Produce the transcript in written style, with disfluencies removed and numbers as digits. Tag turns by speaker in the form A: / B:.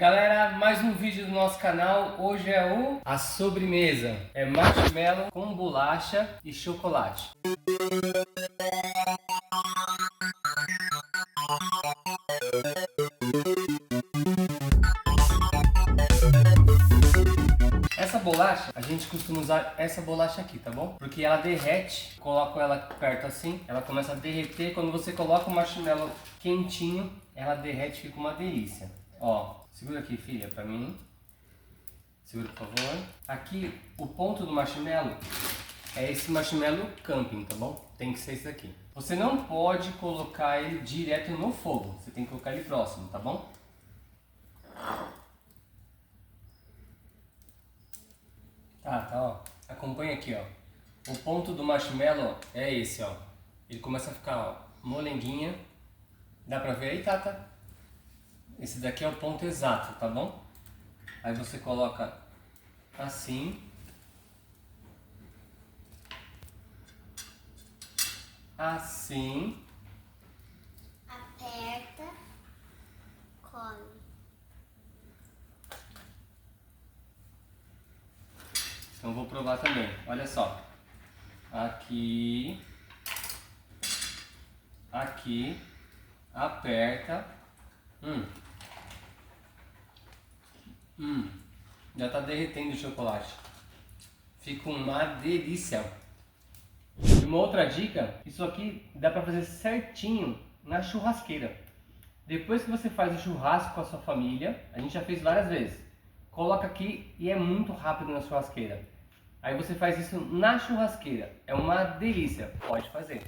A: Galera, mais um vídeo do nosso canal. Hoje é a sobremesa. É marshmallow com bolacha e chocolate. Essa bolacha, a gente costuma usar essa bolacha aqui, tá bom? Porque ela derrete, coloco ela perto assim, ela começa a derreter. Quando você coloca o marshmallow quentinho, ela derrete, fica uma delícia. Ó, segura aqui, filha, pra mim. Segura, por favor. Aqui, o ponto do marshmallow é esse marshmallow camping, tá bom? Tem que ser esse daqui. Você não pode colocar ele direto no fogo. Você tem que colocar ele próximo, tá bom? Tá, ó. Acompanha aqui, ó. O ponto do marshmallow é esse, ó. Ele começa a ficar, ó, molenguinha. Dá pra ver aí, Tata? Esse daqui é o ponto exato, tá bom? Aí você coloca assim. Assim.
B: Aperta, come.
A: Então vou provar também. Olha só. Aqui. Aqui. Aperta. Já tá derretendo o chocolate. Fica uma delícia. E uma outra dica, isso aqui dá pra fazer certinho na churrasqueira. Depois que você faz o churrasco com a sua família, a gente já fez várias vezes. Coloca aqui e é muito rápido na churrasqueira. Aí você faz isso na churrasqueira. É uma delícia. Pode fazer.